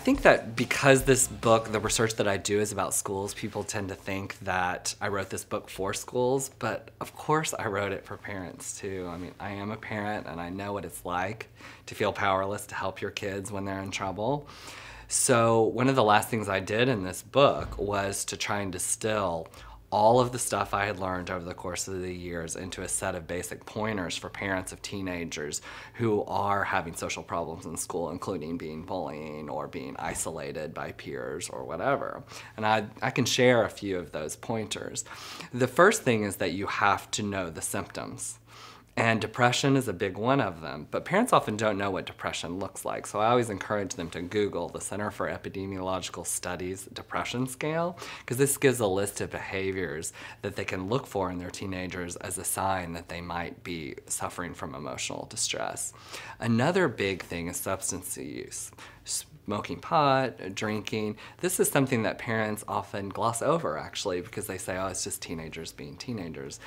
think that because this book, the research that I do is about schools, people tend to think that I wrote this book for schools, but of course I wrote it for parents too. I mean, I am a parent and I know what it's like to feel powerless to help your kids when they're in trouble. So one of the last things I did in this book was to try and distill all of the stuff I had learned over the course of the years into a set of basic pointers for parents of teenagers who are having social problems in school, including being bullying or being isolated by peers or whatever. And I can share a few of those pointers. The first thing is that you have to know the symptoms. And depression is a big one of them, but parents often don't know what depression looks like. So I always encourage them to Google the Center for Epidemiological Studies depression scale, because this gives a list of behaviors that they can look for in their teenagers as a sign that they might be suffering from emotional distress. Another big thing is substance use. Smoking pot, drinking. This is something that parents often gloss over actually, because they say, oh, it's just teenagers being teenagers.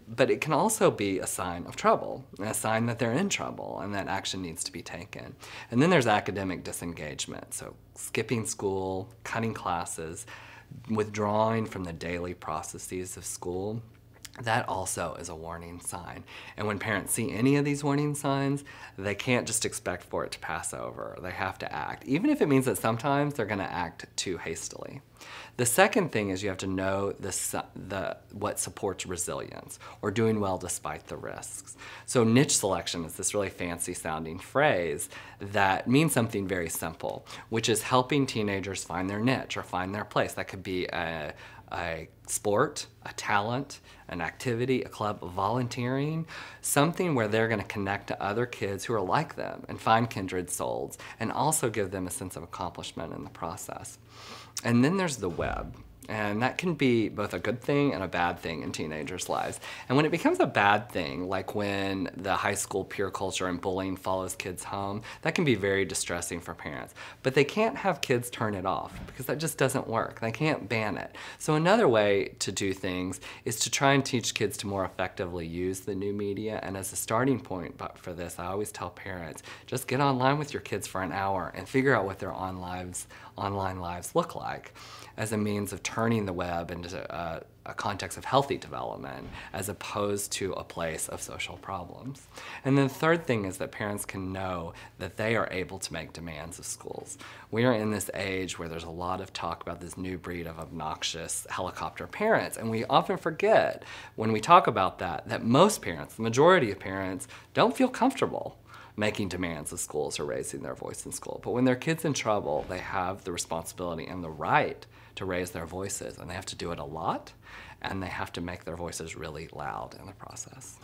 But it can also be a sign of trouble, a sign that they're in trouble and that action needs to be taken. And then there's academic disengagement, so skipping school, cutting classes, withdrawing from the daily processes of school. That also is a warning sign. And when parents see any of these warning signs, they can't just expect for it to pass over. They have to act, even if it means that sometimes they're going to act too hastily. The second thing is you have to know what supports resilience or doing well despite the risks. So niche selection is this really fancy sounding phrase that means something very simple, which is helping teenagers find their niche or find their place. That could be a sport, a talent, an activity, a club, volunteering, something where they're going to connect to other kids who are like them and find kindred souls and also give them a sense of accomplishment in the process. And then there's the web. And that can be both a good thing and a bad thing in teenagers' lives. And when it becomes a bad thing, like when the high school peer culture and bullying follows kids home, that can be very distressing for parents. But they can't have kids turn it off because that just doesn't work. They can't ban it. So another way to do things is to try and teach kids to more effectively use the new media. And as a starting point for this, I always tell parents, just get online with your kids for an hour and figure out what their online lives look like as a means of turning the web into a context of healthy development as opposed to a place of social problems. And then the third thing is that parents can know that they are able to make demands of schools. We are in this age where there's a lot of talk about this new breed of obnoxious helicopter parents, and we often forget when we talk about that most parents, the majority of parents, don't feel comfortable making demands of schools or raising their voice in school. But when their kid's in trouble, they have the responsibility and the right to raise their voices, and they have to do it a lot, and they have to make their voices really loud in the process.